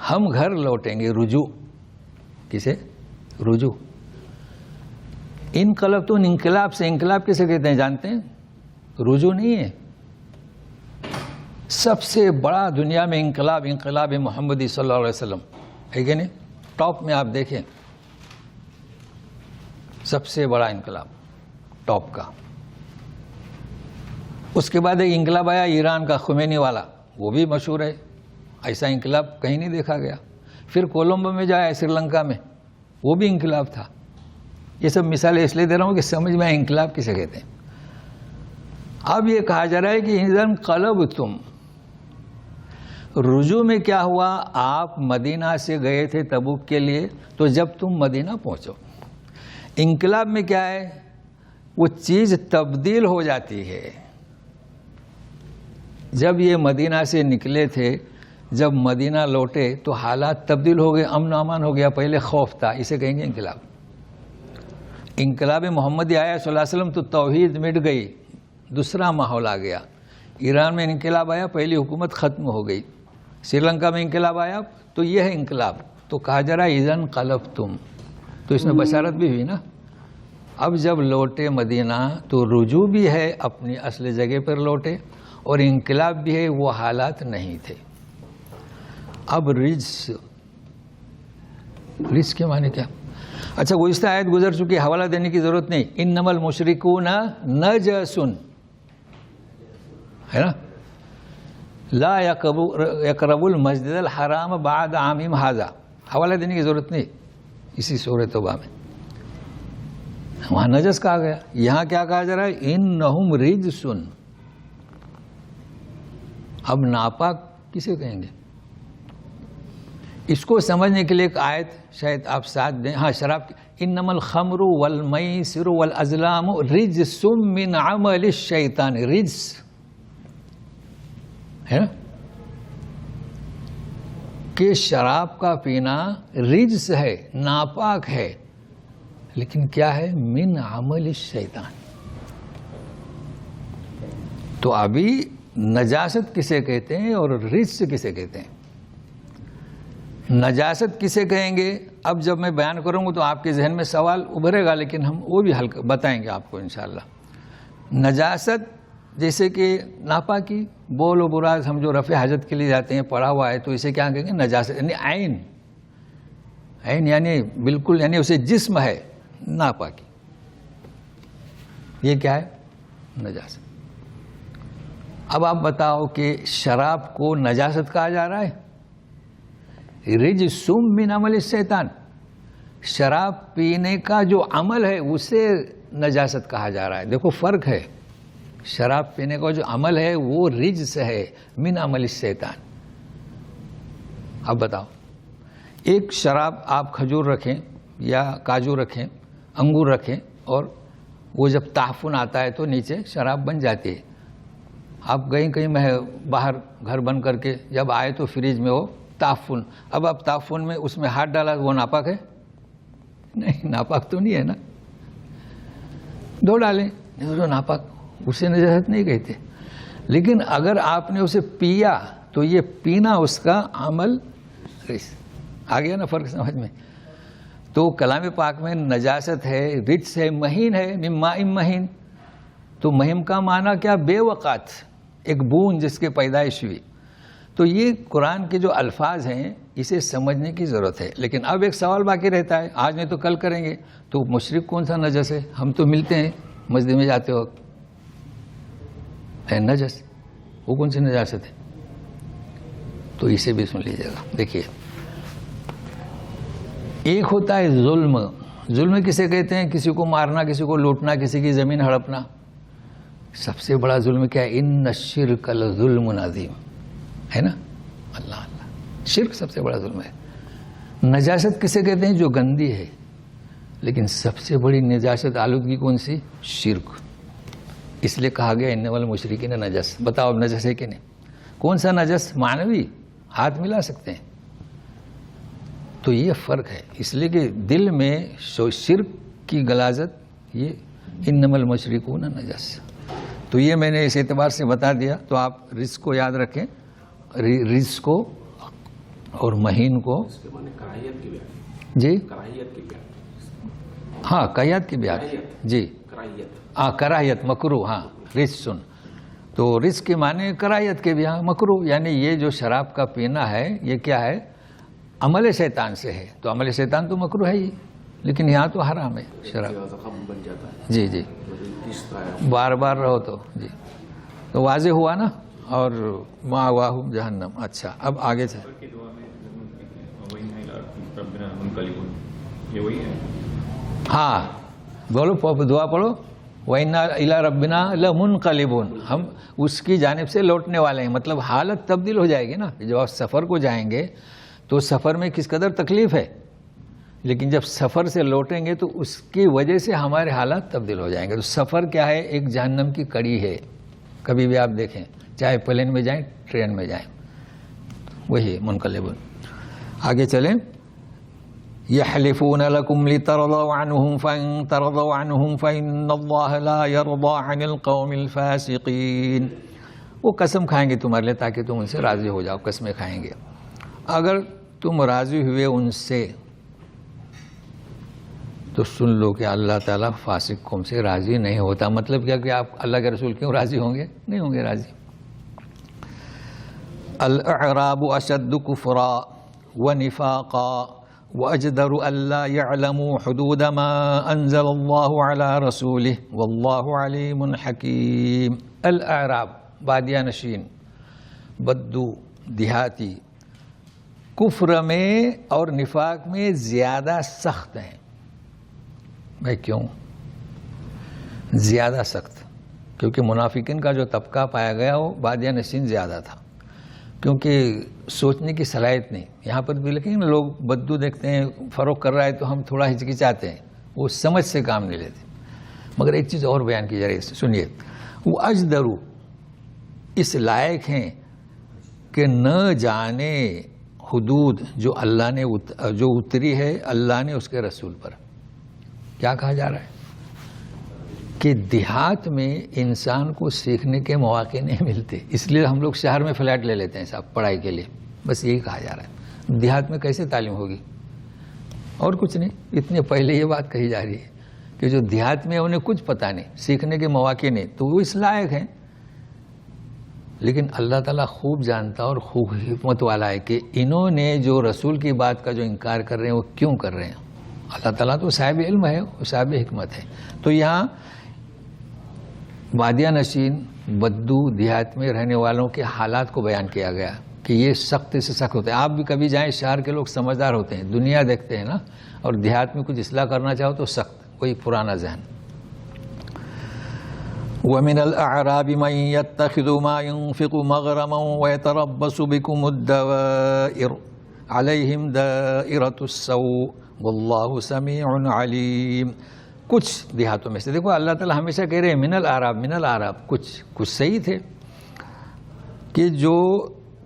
ہم گھر لوٹیں گے. رجوع کسے؟ رجوع. انقلبتم انقلاب سے، انقلاب کسے کہتے ہیں جانتے ہیں؟ رجوع نہیں ہے. سب سے بڑا دنیا میں انقلاب محمدی صلی اللہ علیہ وسلم ہے کہ نہیں؟ ٹاپ میں آپ دیکھیں، سب سے بڑا انقلاب ٹاپ کا. اس کے بعد ایک انقلاب آیا ایران کا، خمینی والا، وہ بھی مشہور ہے. ایسا انقلاب کہیں نہیں دیکھا گیا. پھر کولمبو میں جایا سری لنکا میں، وہ بھی انقلاب تھا. یہ سب مثالیں اس لیے دے رہا ہوں کہ سمجھ میں انقلاب کسے کہتے ہیں. اب یہ کہا جا رہا ہے کہ اذا انقلبتم، رجوع میں کیا ہوا؟ آپ مدینہ سے گئے تھے تبوک کے لیے، تو جب تم مدینہ پہنچو. انقلاب میں کیا ہے؟ وہ چیز تبدیل ہو جاتی ہے. جب یہ مدینہ سے نکلے تھے، جب مدینہ لوٹے تو حالات تبدیل ہو گئے، امن و امان ہو گیا. پہلے خوف تھا، اسے کہیں گے انقلاب. انقلاب محمدی آیا صلی اللہ علیہ وسلم تو توحید مٹ گئی، دوسرا ماحول آ گیا. ایران میں انقلاب آیا، پہلی حکومت ختم ہو گئی. سری لنکا میں انقلاب آیا تو یہ ہے انقلاب. تو کہا جا رہا اذا انقلبتم، تو اس میں بشارت بھی ہوئی نا. اب جب لوٹے مدینہ تو رجوع بھی ہے، اپنی اصل جگہ پر لوٹے، اور انقلاب بھی ہے، وہ حالات نہیں تھے. اب رجس کے معنی کیا؟ اچھا گزشتہ آیت گزر چکی، حوالہ دینے کی ضرورت نہیں. انما المشرکون نجس ہے نا، لا یقربوا المسجد الحرام بعد عامہم ھذا. حوالہ دینے کی ضرورت نہیں. اسی سورۃ توبہ میں وہاں نجس کہا گیا، یہاں کیا کہا جا رہا ہے؟ انہم رجس. اب ناپاک کسے کہیں گے؟ اس کو سمجھنے کے لیے ایک آیت شاید آپ ساتھ دیں. ہاں، شراب کی انما الخمر والمیسر والازلام رجس من عمل الشیطان. رجس ہے نا کہ شراب کا پینا رجس ہے، ناپاک ہے، لیکن کیا ہے؟ من عمل الشیطان. تو ابھی نجاست کسے کہتے ہیں اور رجس کسے کہتے ہیں؟ نجاست کسے کہیں گے؟ اب جب میں بیان کروں گا تو آپ کے ذہن میں سوال ابھرے گا، لیکن ہم وہ بھی حل بتائیں گے آپ کو انشاءاللہ. نجاست جیسے کہ ناپاکی، بول و براز، ہم جو رفع حاجت کے لیے جاتے ہیں پڑھا ہوا ہے، تو اسے کیا کہیں گے؟ نجاست. یعنی عین، عین یعنی بالکل، یعنی اسے جسم ہے ناپاکی. یہ کیا ہے؟ نجاست. اب آپ بتاؤ کہ شراب کو نجاست کہا جا رہا ہے؟ رجس من عمل الشیطان. شراب پینے کا جو عمل ہے اسے نجاست کہا جا رہا ہے. دیکھو فرق ہے، شراب پینے کا جو عمل ہے وہ رجس ہے من عمل الشیطان. اب بتاؤ، ایک شراب آپ کھجور رکھیں یا کاجو رکھیں، انگور رکھیں، اور وہ جب تعفن آتا ہے تو نیچے شراب بن جاتی ہے. آپ کہیں میں باہر گھر بند کر کے جب آئے تو فریج میں وہ تعفن. اب آپ تعفن میں اس میں ہاتھ ڈالا، وہ ناپاک ہے؟ نہیں، ناپاک تو نہیں ہے نا. دھو ڈالیں، جو ناپاک، اسے نجاست نہیں کہتے. لیکن اگر آپ نے اسے پیا تو یہ پینا اس کا عمل آ گیا نا فرق سمجھ میں. تو کلام پاک میں نجاست ہے، رجس ہے، مہین ہے، من ماء مہین. تو مہم کا معنی کیا؟ بے وقات، ایک بوند جس کے پیدائش ہوئی. تو یہ قرآن کے جو الفاظ ہیں اسے سمجھنے کی ضرورت ہے. لیکن اب ایک سوال باقی رہتا ہے، آج نہیں تو کل کریں گے، تو مشرک کون سا نجس ہے؟ ہم تو ملتے ہیں مسجد میں جاتے وقت، ہے نجس، وہ کون سی نجاست ہے؟ تو اسے بھی سن لیجیے گا. دیکھیے، ایک ہوتا ہے ظلم. ظلم کسے کہتے ہیں؟ کسی کو مارنا، کسی کو لوٹنا، کسی کی زمین ہڑپنا. سب سے بڑا ظلم کیا ہے؟ ان الشرک لظلم عظیم، ہے نا. اللہ شرک سب سے بڑا ظلم ہے. نجاست کسے کہتے ہیں؟ جو گندی ہے. لیکن سب سے بڑی نجاست آلودگی کون سی؟ شرک. اس لیے کہا گیا انما المشرکین نجس. بتاؤ اب نجس ہے کہ نہیں؟ کون سا نجس؟ معنوی، ہاتھ ملا سکتے ہیں. تو یہ فرق ہے. اس لیے کہ دل میں شرک کی غلاظت، یہ انما المشرکون نجس. تو یہ میں نے اس اعتبار سے بتا دیا. تو آپ رزق کو یاد رکھیں، رزق کو اور مہین کو. جی ہاں، کراہیت کی بیان. جی ہاں، کراہیت، مکروہ. ہاں، رزق سن تو رزق کے معنی کراہیت کے بھی. ہاں، مکروہ یعنی یہ جو شراب کا پینا ہے یہ کیا ہے؟ عمل شیطان سے ہے. تو عمل شیطان تو مکروہ ہے ہی، لیکن یہاں تو حرام ہے شراب. جی جی، بار بار رہو تو جی. تو واضح ہوا نا. اور مأواہم جہنم. اچھا، اب آگے سے ہاں بولو، دعا پڑھو. وَإِنَّا إِلَىٰ رَبِّنَا لَمُنْقَلِبُونَ، ہم اس کی جانب سے لوٹنے والے ہیں. مطلب حالت تبدیل ہو جائے گی نا. جب آپ سفر کو جائیں گے تو سفر میں کس قدر تکلیف ہے، لیکن جب سفر سے لوٹیں گے تو اس کی وجہ سے ہمارے حالات تبدیل ہو جائیں گے. تو سفر کیا ہے؟ ایک جہنم کی کڑی ہے. کبھی بھی آپ دیکھیں، چاہے پلین میں جائیں ٹرین میں جائیں، وہی منقلبون. آگے چلیں. يحلفون لكم لترضوا عنهم فإن ترضوا عنهم فإن الله لا يرضى عن القوم الفاسقين. وہ قسم کھائیں گے تمہارے لیے تاکہ تم ان سے راضی ہو جاؤ. قسمیں کھائیں گے. اگر تم راضی ہوئے ان سے تو سن لو کہ اللہ تعالیٰ فاسق قوم سے راضی نہیں ہوتا. مطلب کیا کہ آپ اللہ کے رسول کیوں راضی ہوں گے؟ نہیں ہوں گے راضی. الاعراب اشد کفرا ونفاقا وَأَجْدَرُ أَلَّا يَعْلَمُوا حُدُودَ مَا أَنزَلَ اللَّهُ عَلَى رَسُولِهِ وَاللَّهُ عَلِيمٌ حَكِيمٌ. الاعراب بادیہ نشین، بدو، دیہاتی، کفر میں اور نفاق میں زیادہ سخت ہیں. میں کیوں زیادہ سخت؟ کیونکہ منافقین کا جو طبقہ پایا گیا وہ بادیہ نشین زیادہ تھا، کیونکہ سوچنے کی صلاحیت نہیں. یہاں پر بھی لیکن لوگ بدو دیکھتے ہیں فروغ کر رہا ہے تو ہم تھوڑا ہچکچاتے ہیں، وہ سمجھ سے کام نہیں لیتے. مگر ایک چیز اور بیان کی جا رہی ہے، سنیے. وہ اجدرو اس لائق ہیں کہ نہ جانے حدود جو اللہ نے جو اتری ہے اللہ نے اس کے رسول پر. کیا کہا جا رہا ہے کہ دیہات میں انسان کو سیکھنے کے مواقع نہیں ملتے، اس لیے ہم لوگ شہر میں فلیٹ لے لیتے ہیں صاحب پڑھائی کے لیے. بس یہی کہا جا رہا ہے. دیہات میں کیسے تعلیم ہوگی؟ اور کچھ نہیں. اتنے پہلے یہ بات کہی جا رہی ہے کہ جو دیہات میں انہیں کچھ پتہ نہیں، سیکھنے کے مواقع نہیں، تو وہ اس لائق ہیں. لیکن اللہ تعالیٰ خوب جانتا اور خوب حکمت والا ہے کہ انہوں نے جو رسول کی بات کا جو انکار کر رہے ہیں وہ کیوں کر رہے ہیں. اللہ تعالیٰ تو صاحب علم ہے، صاحب حکمت ہے. تو یہاں بادیہ نشین، بدو، دیہات میں رہنے والوں کے حالات کو بیان کیا گیا کہ یہ سخت سے سخت ہوتے ہیں. آپ بھی کبھی جائیں، شہر کے لوگ سمجھدار ہوتے ہیں، دنیا دیکھتے ہیں نا، اور دیہات میں کچھ اصلاح کرنا چاہو تو سخت، کوئی پرانا ذہن. وَمِنَ الْأَعْرَابِ مَن يَتَّخِذُ مَا يُنفِقُ مَغْرَمًا وَيَتَرَبَّصُ بِكُمُ الدَّوَائِرَ عَلَيْهِمْ دَائِرَةُ السَّوْءِ وَاللَّهُ سَمِيعٌ عَلِيمٌ. کچھ دیہاتوں میں سے دیکھو اللہ تعالیٰ ہمیشہ کہہ رہے ہیں من العراب، من العراب. کچھ صحیح تھے کہ جو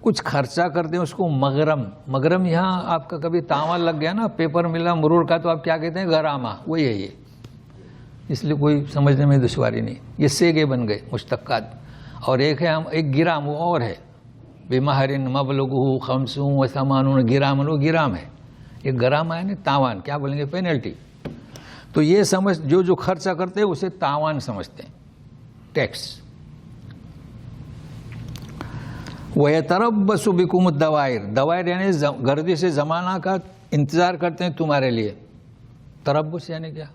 کچھ خرچہ کرتے ہیں اس کو مغرم یہاں آپ کا کبھی تاوان لگ گیا نا، پیپر ملا مرور کا، تو آپ کیا کہتے ہیں؟ غرامہ. وہی ہے یہ، اس لیے کوئی سمجھنے میں دشواری نہیں. یہ سیگے بن گئے مشتقات. اور ایک گرام وہ اور ہے، بمہر مبلغہ 50 و 80 گرام. وہ گرام ہے، یہ گرام ہے نا تاوان، کیا بولیں گے؟ پینلٹی. تو یہ سمجھ جو خرچہ کرتے ہیں اسے تاوان سمجھتے ہیں، ٹیکس. وَيَتَرَبَّصُ بِكُمُ الدَّوَائِرَ، دوائر یعنی گردش زمانہ کا انتظار کرتے ہیں تمہارے لیے. تربص یعنی کیا؟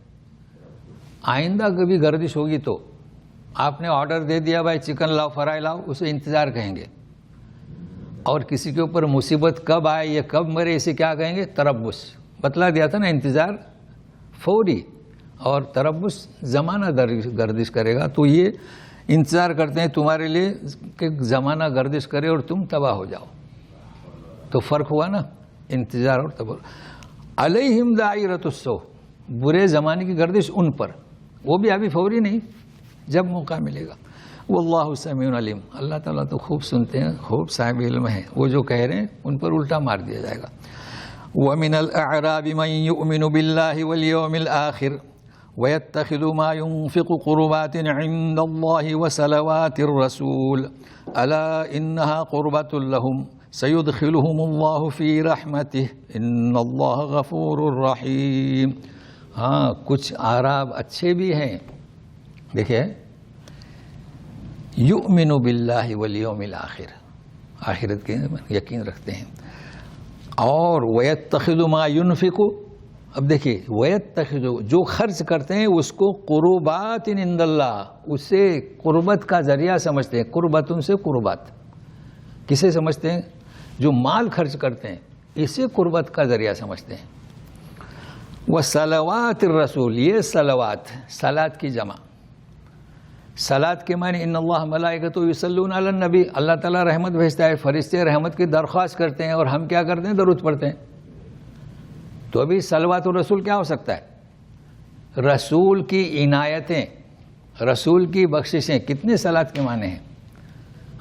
آئندہ کبھی گردش ہوگی تو آپ نے آرڈر دے دیا بھائی چکن لاؤ، فرائی لاؤ، اسے انتظار کہیں گے. اور کسی کے اوپر مصیبت کب آئے یا کب مرے اسے کیا کہیں گے؟ تربص. بتلا دیا تھا نا، انتظار فوری، اور تربص زمانہ گردش کرے گا. تو یہ انتظار کرتے ہیں تمہارے لیے کہ زمانہ گردش کرے اور تم تباہ ہو جاؤ. تو فرق ہوا نا، انتظار اور تباہ. علیہم دائرۃ السوء، برے زمانے کی گردش ان پر، وہ بھی ابھی فوری نہیں، جب موقع ملے گا. واللہ سمیع علیم، اللہ تعالیٰ تو خوب سنتے ہیں، خوب صاحب علم ہے. وہ جو کہہ رہے ہیں ان پر الٹا مار دیا جائے گا. وَمِنَ الْأَعْرَابِ مَن يُؤْمِنُ بِاللَّهِ وَالْيَوْمِ الْآخِرِ وَيَتَّخِذُ مَا يُنفِقُ قُرُبَاتٍ عِندَ اللَّهِ وَصَلَوَاتِ الرَّسُولِ أَلَا إِنَّهَا قُرْبَةٌ لَهُمْ سَيُدْخِلُهُمُ اللَّهُ فِي رَحْمَتِهِ إِنَّ اللَّهَ غَفُورٌ رَحِيمٌ. ہاں کچھ اعراب اچھے بھی ہیں. دیکھیں، یؤمن باللہ والیوم الآخر، آخرت کے یقین رکھتے ہیں. اور وَيَتَّخِذُ مَا يُنفِقُ، اب دیکھیے وَيَتَّخِذُ جو خرچ کرتے ہیں اس کو قربات عند اللہ، اسے قربت کا ذریعہ سمجھتے ہیں. قربتن سے قربات کسے سمجھتے ہیں؟ جو مال خرچ کرتے ہیں اسے قربت کا ذریعہ سمجھتے ہیں. وَصَلَوَاتِ الرَّسُولِ، یہ صلوات، صلات کی جمع، صلاۃ کے معنی ان اللہ ملائکۃ یصلون علی النبی، اللہ تعالیٰ رحمت بھیجتا ہے، فرشتے رحمت کی درخواست کرتے ہیں اور ہم کیا کرتے ہیں؟ درود پڑھتے ہیں. تو ابھی صلوات الرسول کیا ہو سکتا ہے؟ رسول کی عنایتیں، رسول کی بخششیں. کتنے صلاۃ کے معنی ہیں؟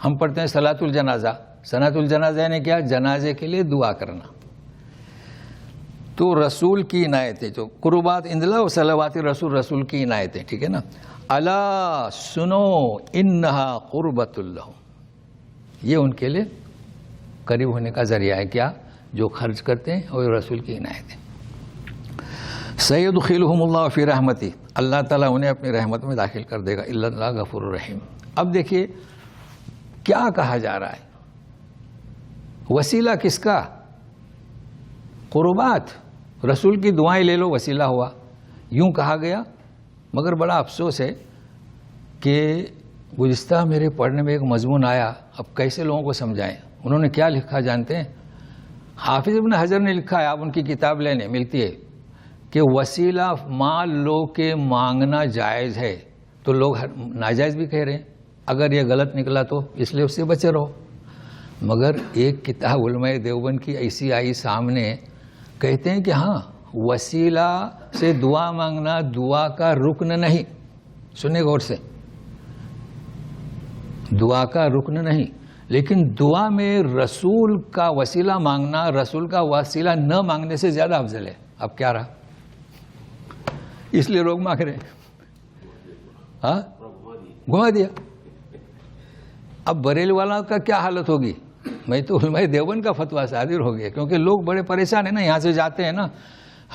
ہم پڑھتے ہیں صلاۃ الجنازہ. صلاۃ الجنازہ یعنی کیا؟ جنازے کے لیے دعا کرنا. تو رسول کی عنایتیں، جو قربات اندلا و صلوات رسول، رسول کی عنایتیں، ٹھیک ہے نا. الا سنو انہا قربت لہم، یہ ان کے لیے قریب ہونے کا ذریعہ ہے. کیا؟ جو خرچ کرتے ہیں اور رسول کی عنایتیں. سیدخلہم اللہ فی رحمتی، اللہ تعالیٰ انہیں اپنی رحمت میں داخل کر دے گا. الا اللہ غفور الرحیم. اب دیکھیے کیا کہا جا رہا ہے. وسیلہ کس کا؟ قربات، رسول کی دعائیں لے لو، وسیلہ ہوا. یوں کہا گیا. مگر بڑا افسوس ہے کہ گزشتہ میرے پڑھنے میں ایک مضمون آیا، اب کیسے لوگوں کو سمجھائیں. انہوں نے کیا لکھا جانتے ہیں؟ حافظ ابن حجر نے لکھا ہے، آپ ان کی کتاب لینے ملتی ہے، کہ وسیلہ مال لو کے مانگنا جائز ہے. تو لوگ ناجائز بھی کہہ رہے ہیں. اگر یہ غلط نکلا تو اس لیے اس سے بچے رہو. مگر ایک کتاب علماء دیوبند کی ایسی آئی سامنے، کہتے ہیں کہ ہاں وسیلہ سے دعا مانگنا دعا کا رکن نہیں. سنیں غور سے، دعا کا رکن نہیں، لیکن دعا میں رسول کا وسیلہ مانگنا رسول کا وسیلہ نہ مانگنے سے زیادہ افضل ہے. اب کیا رہا؟ اس لیے لوگ مانگ رہے ہیں. ہاں گھما دیا. اب بریل والا کا کیا حالت ہوگی؟ میں تو علماء دیوبند کا فتویٰ صادر ہو گیا، کیونکہ لوگ بڑے پریشان ہیں نا. یہاں سے جاتے ہیں نا،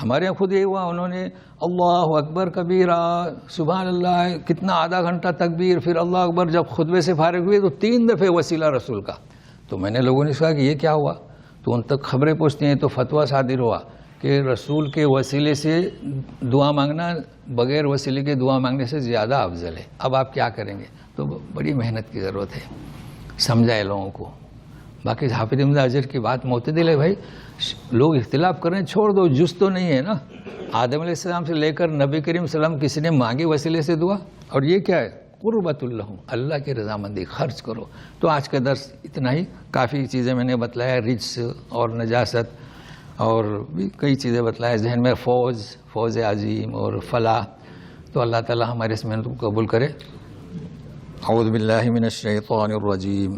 ہمارے یہاں خود یہ ہوا، انہوں نے اللہ اکبر کبیرہ سبحان اللہ کتنا آدھا گھنٹہ تکبیر، پھر اللہ اکبر. جب خطبے سے فارغ ہوئے تو 3 دفعے وسیلہ رسول کا. تو میں نے لوگوں نے کہا کہ یہ کیا ہوا؟ تو ان تک خبریں پہنچتی ہیں. تو فتویٰ صادر ہوا کہ رسول کے وسیلے سے دعا مانگنا بغیر وسیلے کے دعا مانگنے سے زیادہ افضل ہے. اب آپ کیا کریں گے؟ تو بڑی محنت کی ضرورت ہے، سمجھائے لوگوں کو. باقی حافظ ابن حجر کی بات معتدل ہے. بھائی لوگ اختلاف کر رہے ہیں، چھوڑ دو. جز تو نہیں ہے نا. آدم علیہ السلام سے لے کر نبی کریم صلی اللہ علیہ وسلم کسی نے مانگی وسیلے سے دعا، اور یہ کیا ہے؟ قربت لہم، اللہ کی رضامندی. خرچ کرو. تو آج کا درس اتنا ہی کافی. چیزیں میں نے بتلایا، رجس اور نجاست اور بھی کئی چیزیں بتلایا. ذہن میں فوز عظیم اور فلاح. تو اللہ تعالی ہمارے اس محنت کو قبول کرے. اعوذ باللہ من الشیطان الرجیم.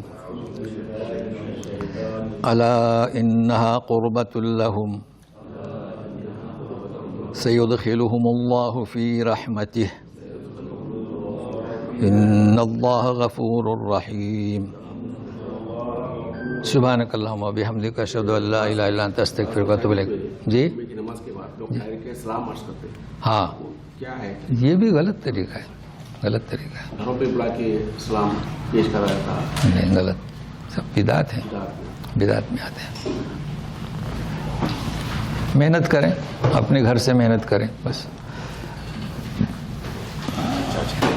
الا انہا قربت لہم سیدخلہم اللہ فی رحمتہ ان اللہ غفور الرحیم. سبحانک اللہم و بحمدک اشہد ان لا الہ الا انت استغفرک و اتوب الیک. جی نماز کے بعد لوگ سلام عرض کرتے ہیں، ہاں کیا ہے؟ یہ بھی غلط طریقہ ہے، غلط طریقہ ہے. گھروں پہ بلا کے سلام پیش کرا جاتا ہے. نہیں، غلط. سب بدعت ہیں، بدعت میں آتے ہیں. محنت کریں، اپنے گھر سے محنت کریں بس. اچھا